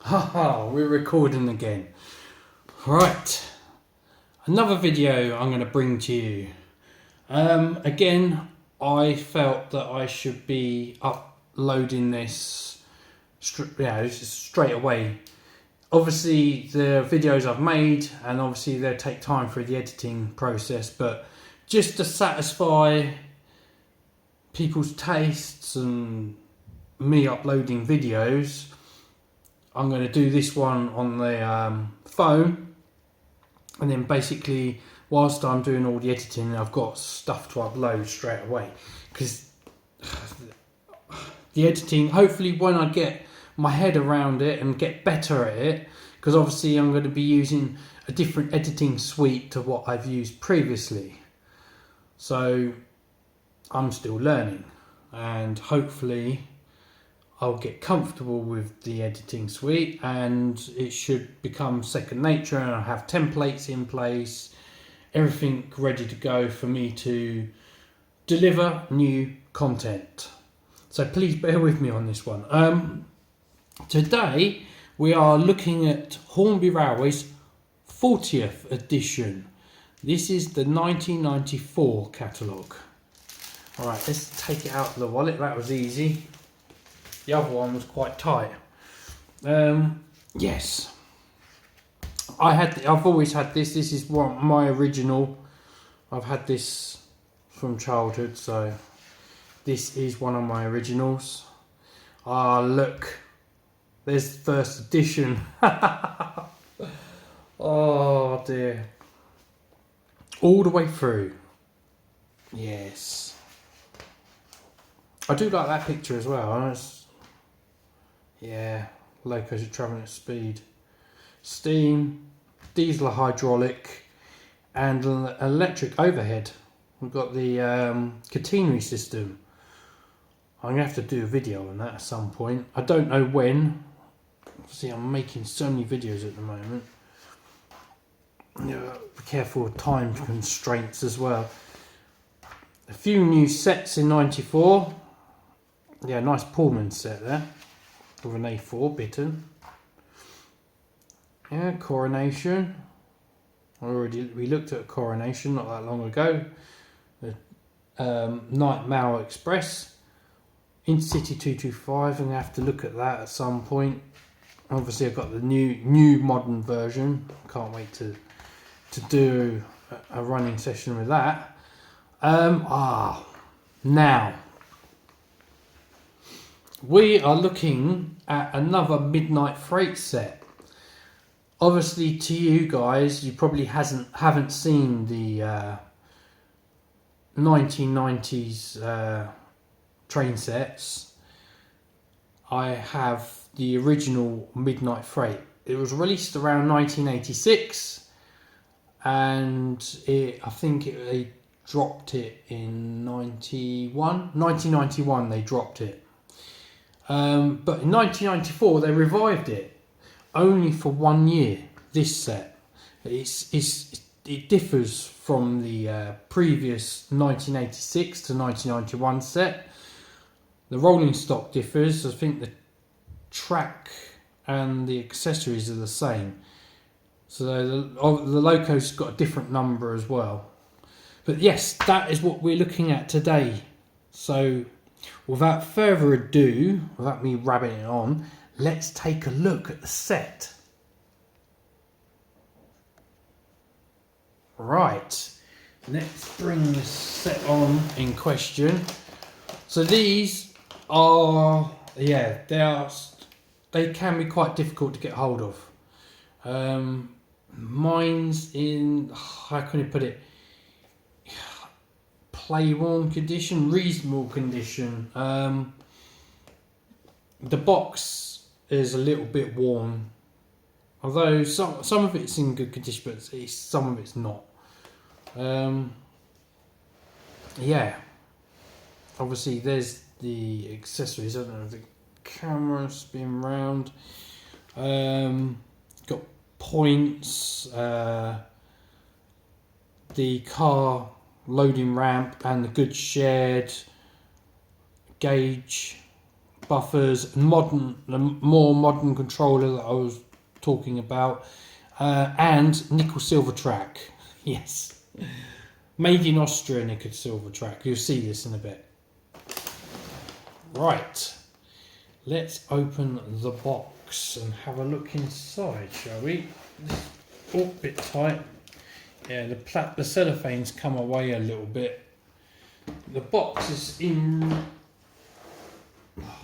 Haha, we're recording again. Right, another video I'm going to bring to you. Again, I felt that I should be uploading this straight away. Obviously, the videos I've made, and obviously they take time for the editing process, but just to satisfy people's tastes and me uploading videos, I'm going to do this one on the phone, and then basically whilst I'm doing all the editing, I've got stuff to upload straight away, because the editing, hopefully when I get my head around it and get better at it, because obviously I'm going to be using a different editing suite to what I've used previously, so I'm still learning, and hopefully I'll get comfortable with the editing suite and it should become second nature, and I'll have templates in place, everything ready to go for me to deliver new content. So please bear with me on this one. Today we are looking at Hornby Railway's 40th edition. This is the 1994 catalogue. Alright, let's take it out of the wallet. That was easy. The other one was quite tight. Yes, I've always had this. This is my original. I've had this from childhood, so this is one of my originals. Ah, look, there's the first edition. Oh dear, all the way through. Yes, I do like that picture as well. Yeah, locos are travelling at speed. Steam, diesel or hydraulic, and an electric overhead. We've got the catenary system. I'm going to have to do a video on that at some point. I don't know when. See, I'm making so many videos at the moment. Be careful of time constraints as well. A few new sets in 94. Yeah, nice Pullman set there. With an A4 bitten. Yeah, Coronation. We looked at a Coronation not that long ago. The Night Mail Express. Intercity 225. I'm going to have to look at that at some point. Obviously I've got the new modern version. Can't wait to do a running session with that. Now we are looking at another Midnight Freight set. Obviously, to you guys, you probably haven't seen the 1990s train sets. I have the original Midnight Freight. It was released around 1986, and I think they dropped it in 1991. They dropped it. But in 1994 they revived it, only for 1 year. This set, it differs from the previous 1986 to 1991 set. The rolling stock differs. I think the track and the accessories are the same. So the loco's got a different number as well. But yes, that is what we're looking at today. So without further ado, without me rabbiting on, let's take a look at the set. Right, let's bring this set on in question. So these are, yeah, they can be quite difficult to get hold of. Mine's in, how can I put it, play-worn condition, reasonable condition. The box is a little bit worn, although some of it's in good condition, but some of it's not. Yeah, obviously there's the accessories. I don't know if the camera spin round. Got points, the car loading ramp and the goods shed gauge, buffers, the more modern controller that I was talking about, and nickel silver track. Yes, made in Austria nickel silver track. You'll see this in a bit. Right, let's open the box and have a look inside, shall we? Oh, bit tight. Yeah, the cellophane's come away a little bit. The box is in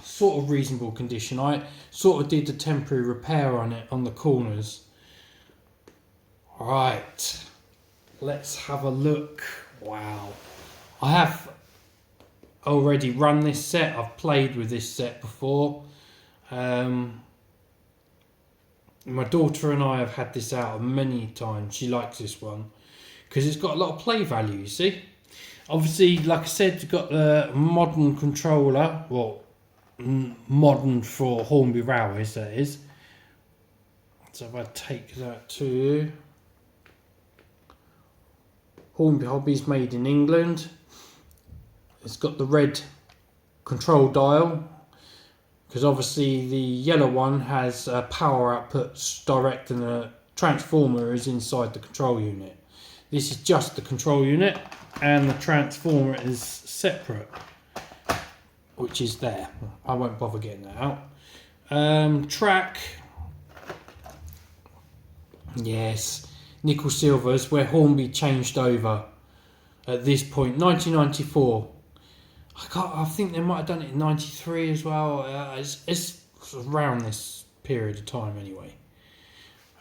sort of reasonable condition. I sort of did a temporary repair on it on the corners. Right, let's have a look. Wow, I have already run this set. I've played with this set before. My daughter and I have had this out many times. She likes this one because it's got a lot of play value, you see. Obviously, like I said, you've got the modern controller. Well, modern for Hornby Railways, that is. So if I take that to Hornby Hobbies, made in England. It's got the red control dial, because obviously the yellow one has power outputs direct and a transformer is inside the control unit. This is just the control unit and the transformer is separate, which is there. I won't bother getting that out. Track, yes, nickel silvers, where Hornby changed over at this point, 1994. I think they might have done it in 93 as well. It's around this period of time anyway.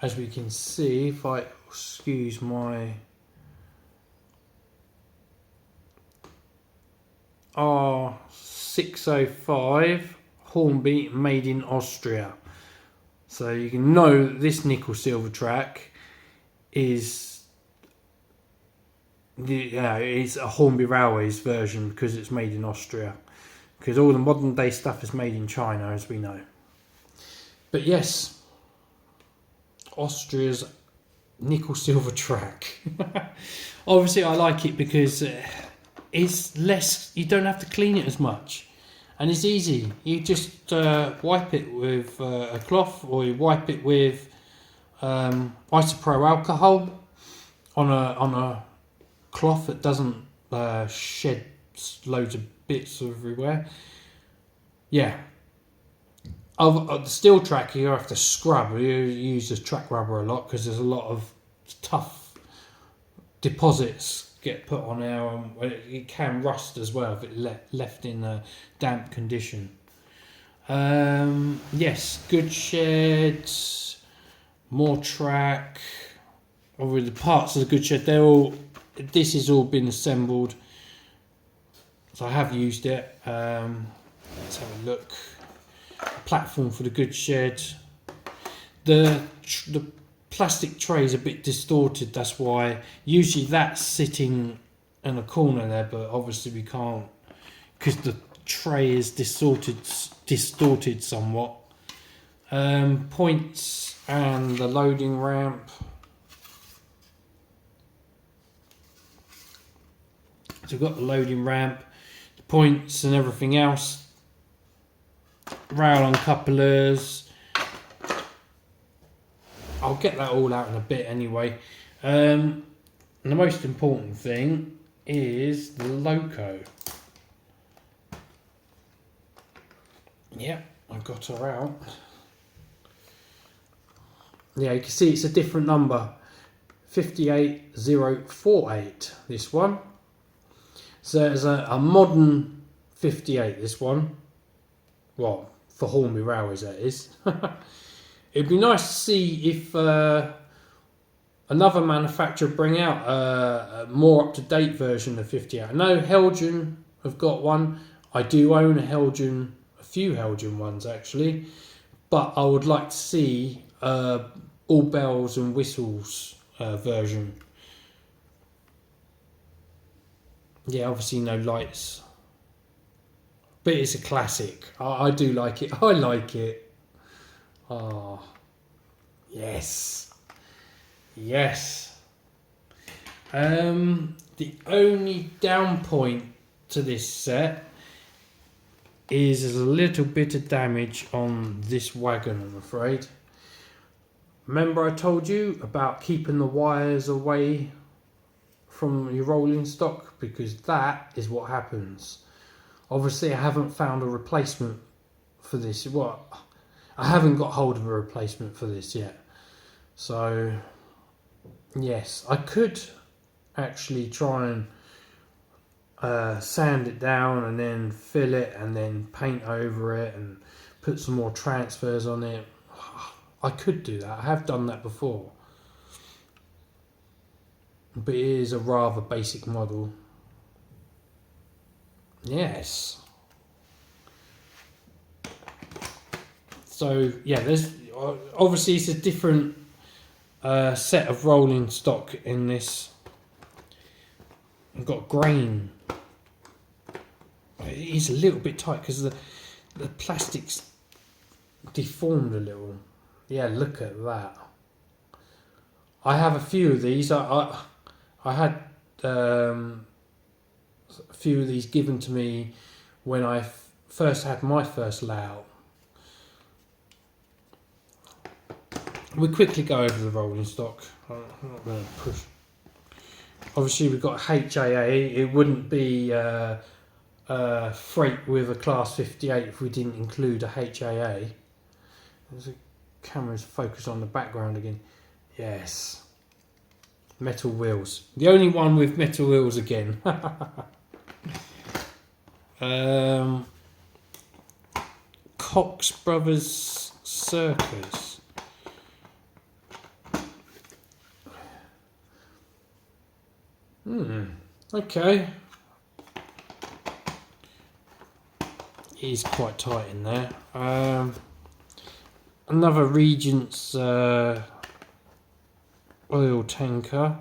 As we can see, if I excuse my R887 Hornby, made in Austria. So you can know this nickel silver track is it's a Hornby Railways version because it's made in Austria. Because all the modern day stuff is made in China, as we know. But yes, Austria's nickel silver track. Obviously, I like it because it's less. You don't have to clean it as much, and it's easy. You just wipe it with a cloth, or you wipe it with isopropyl alcohol on a cloth that doesn't shed loads of bits everywhere. Yeah. Of the steel track, you have to scrub. You use the track rubber a lot because there's a lot of tough deposits get put on there, and it can rust as well if it left in a damp condition. Yes, good sheds, more track. Over the parts of the good shed, this has all been assembled, so I have used it. Let's have a look. Platform for the good shed. The plastic tray is a bit distorted, that's why usually that's sitting in a corner there, but obviously we can't because the tray is distorted somewhat. Points and the loading ramp. So we've got the loading ramp, the points and everything else. Rail uncouplers. I'll get that all out in a bit anyway. And the most important thing is the loco. Yep, I've got her out. Yeah, you can see it's a different number. 58048, this one. So it's a modern 58, this one. Well, for Hornby Railways, that is. It'd be nice to see if another manufacturer bring out a more up-to-date version of 58. I know Helgen have got one. I do own a few Helgen ones actually, but I would like to see all bells and whistles version. Yeah, obviously no lights, but it's a classic. I do like it. I like it. Oh, yes. Yes. The only down point to this set is there's a little bit of damage on this wagon, I'm afraid. Remember I told you about keeping the wires away from your rolling stock, because that is what happens. Obviously I haven't found a replacement for this. I haven't got hold of a replacement for this yet. So yes, I could actually try and sand it down and then fill it and then paint over it and put some more transfers on it. I could do that. I have done that before. But it is a rather basic model. Yes. So yeah, there's obviously it's a different set of rolling stock in this. I've got grain. It is a little bit tight because the plastic's deformed a little. Yeah, look at that. I have a few of these. I had a few of these given to me when I first had my first layout. We quickly go over the rolling stock. I'm not going to push. Obviously we've got HAA. It wouldn't be freight with a class 58 if we didn't include a HAA. There's a camera's focused on the background again. Yes. Metal wheels. The only one with metal wheels again. Cox Brothers Circus. Okay. He's quite tight in there. Another Regent's oil tanker.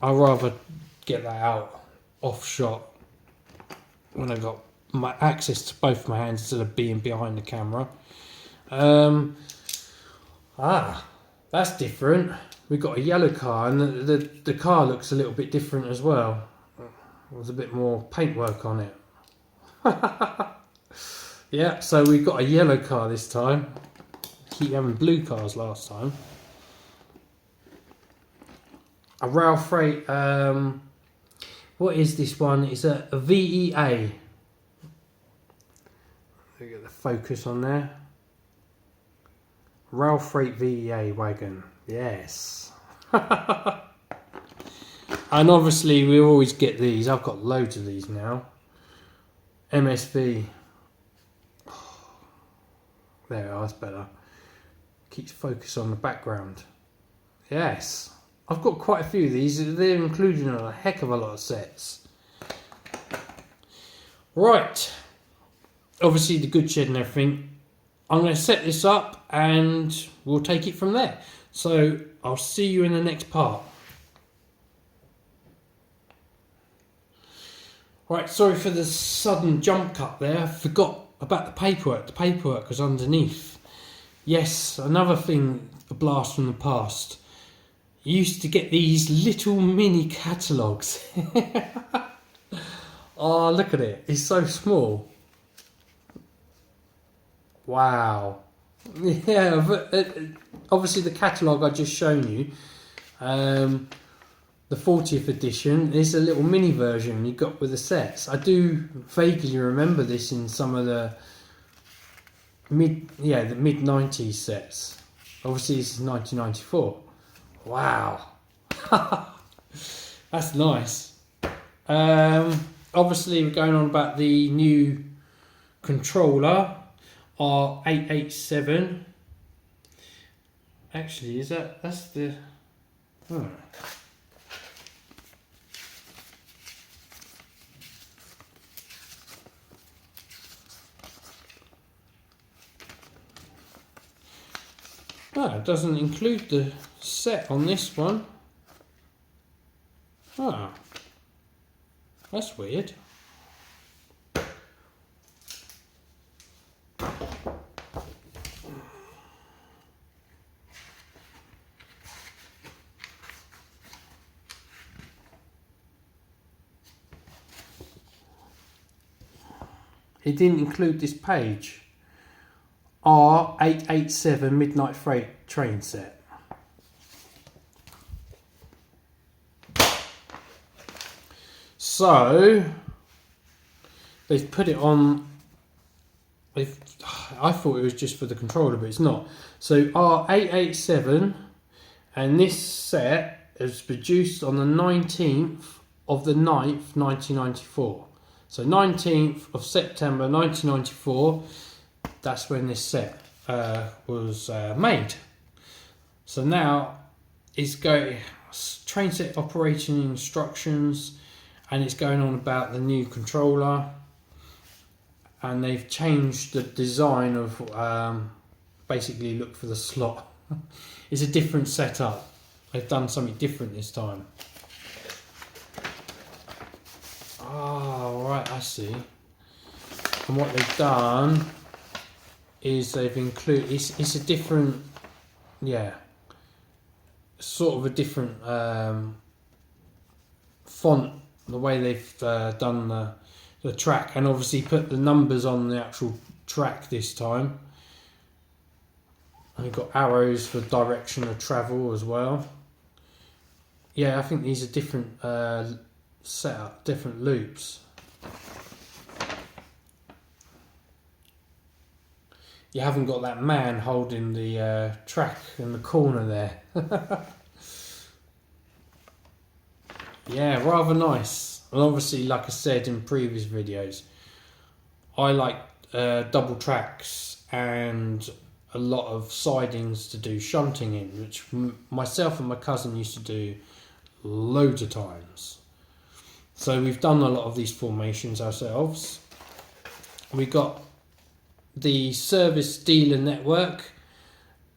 I'd rather get that out off shot when I got my access to both my hands instead of being behind the camera. That's different. We've got a yellow car, and the car looks a little bit different as well. There's a bit more paintwork on it. Yeah, so we've got a yellow car this time. Keep having blue cars last time. A rail freight. What is this one? It's a VEA. Look at the focus on there. Rail freight VEA wagon. Yes. And obviously we always get these. I've got loads of these now. MSV. There we are, that's better. Keeps focus on the background. Yes. I've got quite a few of these. They're included in a heck of a lot of sets. Right. Obviously the good shed and everything. I'm going to set this up and we'll take it from there. So I'll see you in the next part. Right, sorry for the sudden jump cut there. I forgot about the paperwork. The paperwork was underneath. Yes, another thing, a blast from the past. You used to get these little mini catalogues. Oh, look at it. It's so small. Wow. Yeah, but obviously the catalogue I just shown you, the 40th edition, is a little mini version you got with the sets. I do vaguely remember this in some of the mid 90s sets. Obviously this is 1994. Wow. That's nice. Obviously we're going on about the new controller, R887. Actually, that's the... Oh. It doesn't include the set on this one. That's weird. it didn't include this page. R887 Midnight Freight train set. So they've put it on. I thought it was just for the controller, but it's not. So R887, and this set is produced on the 19th of the 9th, 1994. So 19th of September 1994, that's when this set was made. So now it's going train set operating instructions, and it's going on about the new controller, and they've changed the design of basically look for the slot. It's a different setup. They've done something different this time. Oh, right, I see. And what they've done is they've included, it's a different, yeah, sort of a different font, the way they've done the track, and obviously put the numbers on the actual track this time. And you've got arrows for direction of travel as well. Yeah, I think these are different setup, different loops. You haven't got that man holding the track in the corner there. Yeah, rather nice. And obviously, like I said in previous videos, I like double tracks and a lot of sidings to do shunting in, which myself and my cousin used to do loads of times. So we've done a lot of these formations ourselves. We got the service dealer network,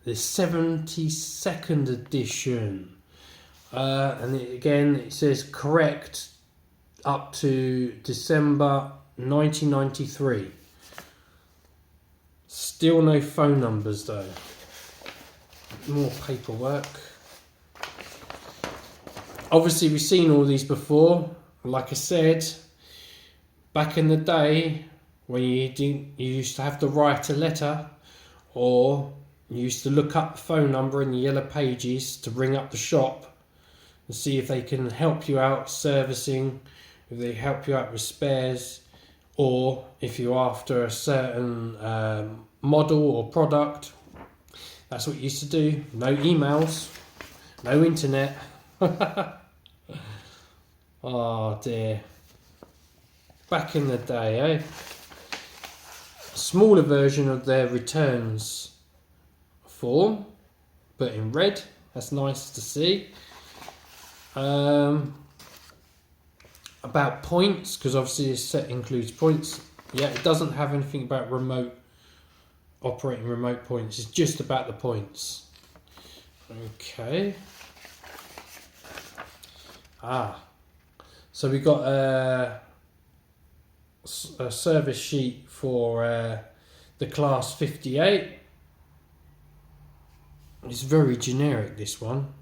the 72nd edition, and again it says correct up to December 1993. Still no phone numbers though. More paperwork. Obviously we've seen all these before. Like I said, back in the day when you used to have to write a letter, or you used to look up the phone number in the yellow pages to ring up the shop and see if they can help you out servicing, if they help you out with spares, or if you're after a certain model or product. That's what you used to do. No emails, no internet. Oh dear. Back in the day, eh? A smaller version of their returns form, but in red. That's nice to see. About points, because obviously this set includes points. Yeah, it doesn't have anything about operating remote points. It's just about the points. Okay. So we got a service sheet for the class 58. It's very generic, this one.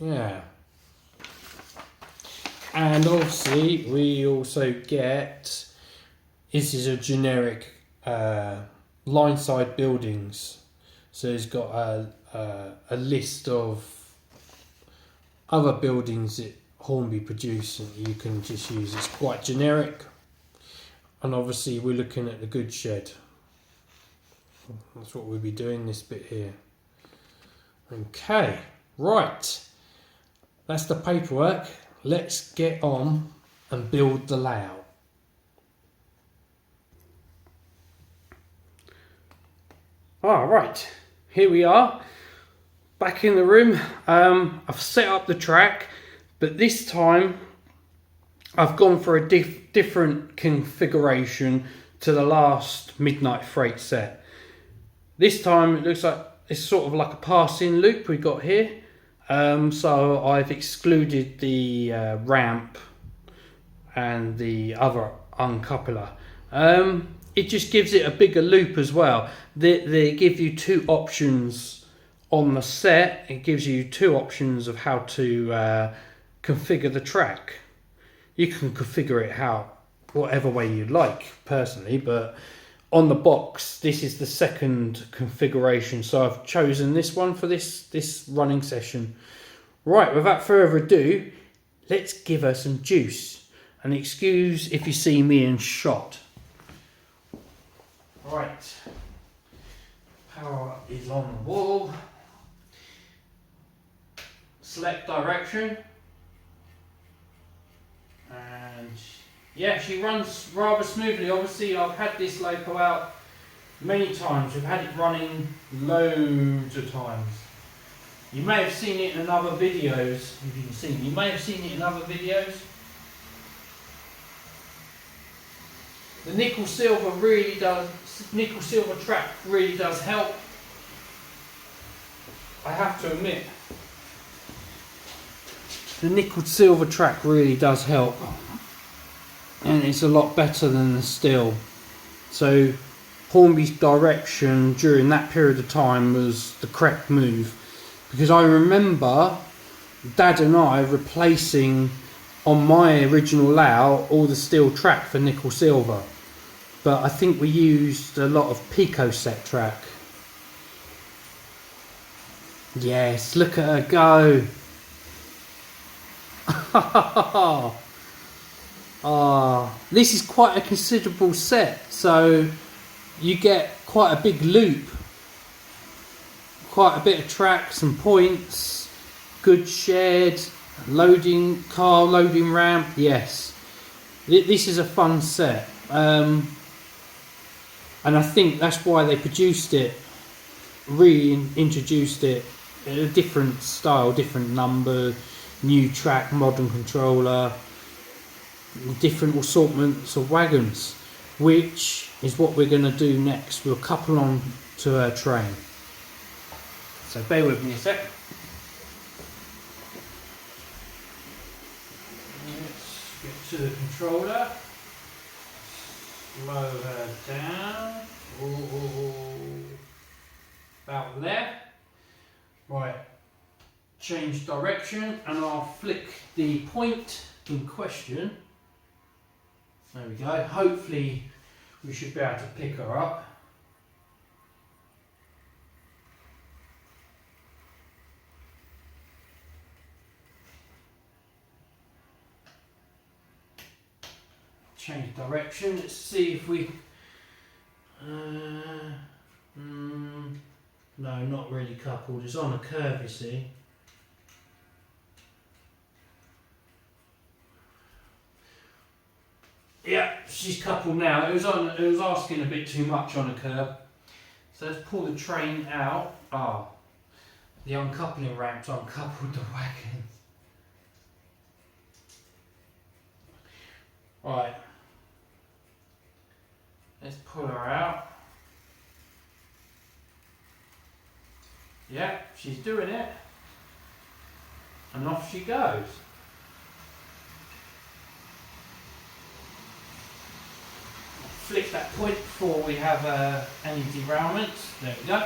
Yeah. And obviously we also get, this is a generic line side buildings. So it's got a list of other buildings that Hornby produce and you can just use. It's quite generic. And obviously we're looking at the goods shed. That's what we'll be doing this bit here. Okay, right. That's the paperwork. Let's get on and build the layout. Right, here we are. Back in the room. I've set up the track, but this time I've gone for a different configuration to the last Midnight Freight set. This time it looks like it's sort of like a passing loop we got here. So I've excluded the ramp and the other uncoupler. It just gives it a bigger loop as well. They give you two options on the set. It gives you two options of how to configure the track. You can configure it whatever way you like personally, but on the box this is the second configuration, so I've chosen this one for this running session. Right, without further ado, let's give her some juice, and excuse if you see me in shot. Right, power is on the wall, select direction, and yeah, she runs rather smoothly. Obviously I've had this loco out many times, we've had it running loads of times. You may have seen it in other videos, if you can see me. You may have seen it in other videos. The nickel silver track really does help. I have to admit, the nickel silver track really does help, and it's a lot better than the steel. So Hornby's direction during that period of time was the correct move, because I remember Dad and I replacing on my original layout all the steel track for nickel silver, but I think we used a lot of Pico set track. Yes, look at her go. This is quite a considerable set, so you get quite a big loop, quite a bit of track, some points, good shed, car loading ramp. Yes, this is a fun set, and I think that's why they produced it, reintroduced it, a different style, different number, new track, modern controller, different assortments of wagons, which is what we're going to do next. We'll couple on to her train. So bear with me a sec. Let's get to the controller. Slow her down. About there. Right. Change direction, and I'll flick the point in question. There we go. Hopefully we should be able to pick her up. Change direction. Let's see if we... no, not really coupled. It's on a curve, you see. Yeah, she's coupled now. It was asking a bit too much on a curb. So let's pull the train out. The uncoupling ramp's uncoupled the wagon. Right. Let's pull her out. Yeah, she's doing it. And off she goes. Flick that point before we have any derailments. There we go.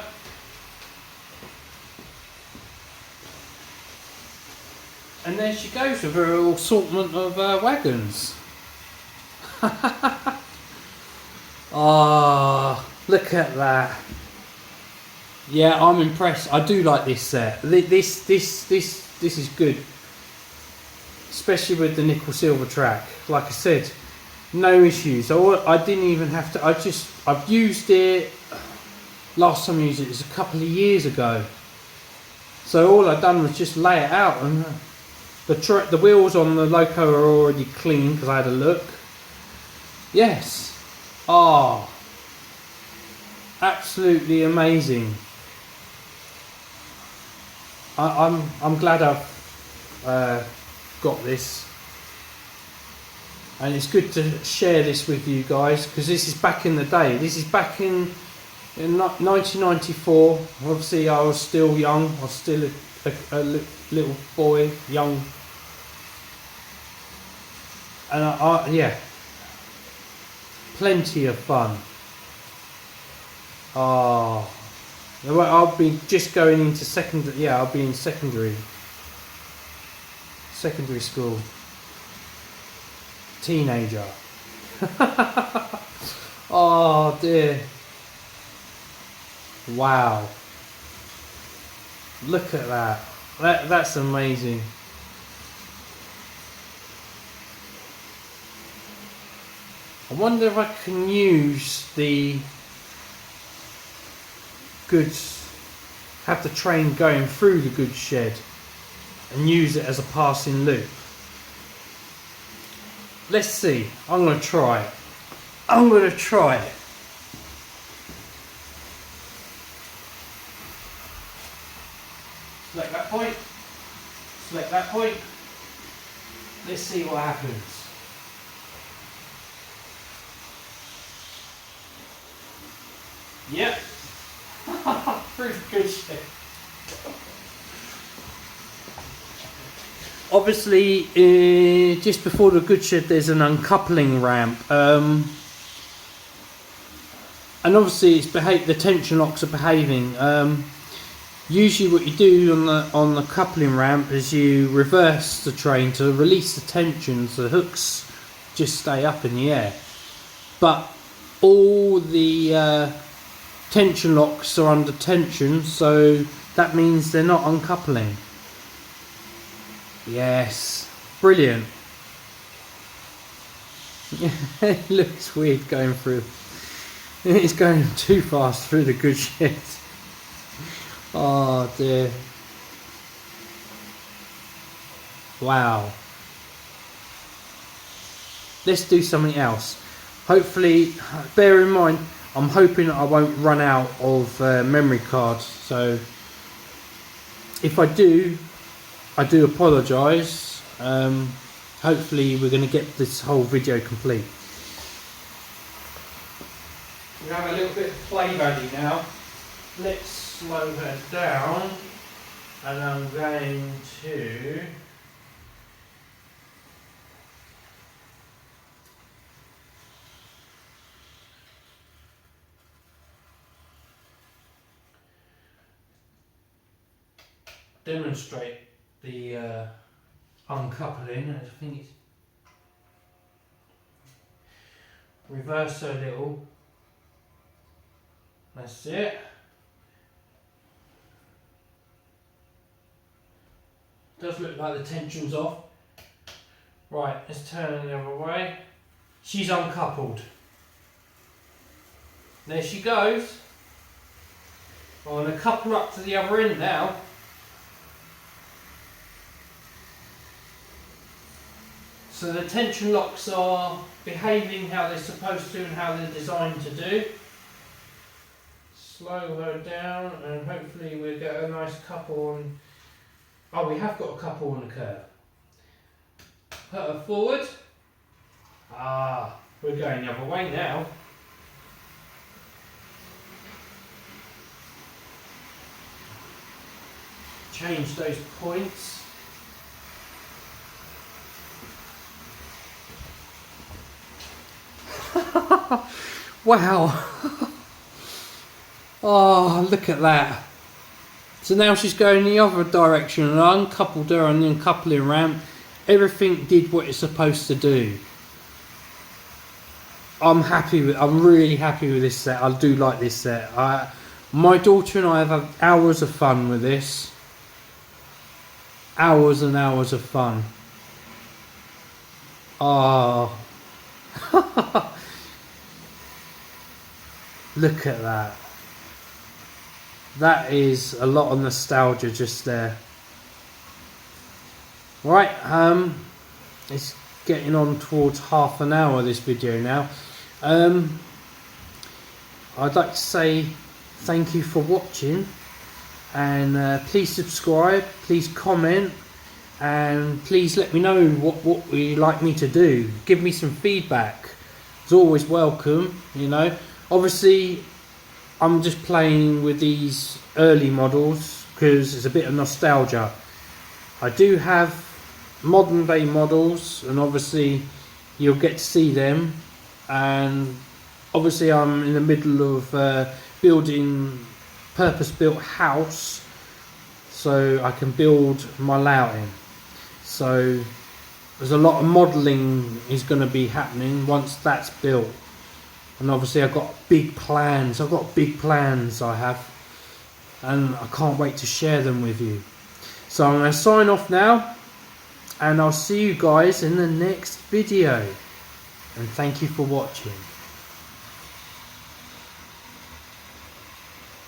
And there she goes with her assortment of wagons. Look at that. Yeah, I'm impressed. I do like this set. This is good, especially with the nickel silver track. Like I said, no issues. I didn't even have to. I've used it. Last time I used it was a couple of years ago. So all I've done was just lay it out, and the wheels on the loco are already clean because I had a look. Yes. Absolutely amazing. I'm glad I've got this, and it's good to share this with you guys, because this is back in the day. This is back in 1994. Obviously I was still young. I was still a little boy, young, and yeah, plenty of fun. I'll be just going into secondary. Yeah, I'll be in secondary. secondary school, teenager. Oh dear. Wow. Look at that. That's amazing. I wonder if I can use the goods, have the train going through the goods shed and use it as a passing loop. Let's see. I'm going to try it. I'm going to try it. Select that point. Select that point. Let's see what happens. Yep. Through the goods shed. Obviously, just before the goods shed, there's an uncoupling ramp, and obviously, the tension locks are behaving. Usually, what you do on the coupling ramp is you reverse the train to release the tension, so the hooks just stay up in the air. But all the tension locks are under tension, so that means they're not uncoupling. Yes, brilliant. It looks weird going through. It's going too fast through the goods shed. Oh dear. Wow. Let's do something else. Hopefully, bear in mind, I'm hoping I won't run out of memory cards. So if I do apologise. Hopefully we're going to get this whole video complete. We have a little bit of play value now. Let's slow her down, and I'm going to demonstrate the uncoupling. I think it's reverse a little. That's it. Does look like the tension's off. Right, let's turn the other way. She's uncoupled. There she goes. I'm going to couple up to the other end now. So the tension locks are behaving how they're supposed to and how they're designed to do. Slow her down, and hopefully we'll get a nice couple on. Oh, we have got a couple on the curve. Put her forward. Ah, we're going the other way now. Change those points. Wow. Oh, look at that. So now she's going the other direction, and I uncoupled her on the uncoupling ramp. Everything did what it's supposed to do. I'm really happy with this set. I do like this set. My daughter and I have had hours of fun with this. Hours and hours of fun. Oh. Look at that. That is a lot of nostalgia just there. Right, it's getting on towards half an hour, this video now. I'd like to say thank you for watching, and please subscribe, please comment, and please let me know what you'd like me to do. Give me some feedback. It's always welcome, you know. Obviously, I'm just playing with these early models because it's a bit of nostalgia. I do have modern day models, and obviously you'll get to see them. And obviously I'm in the middle of building purpose-built house, so I can build my layout in. So there's a lot of modelling is going to be happening once that's built. And obviously I've got big plans. I have. And I can't wait to share them with you. So I'm going to sign off now. And I'll see you guys in the next video. And thank you for watching.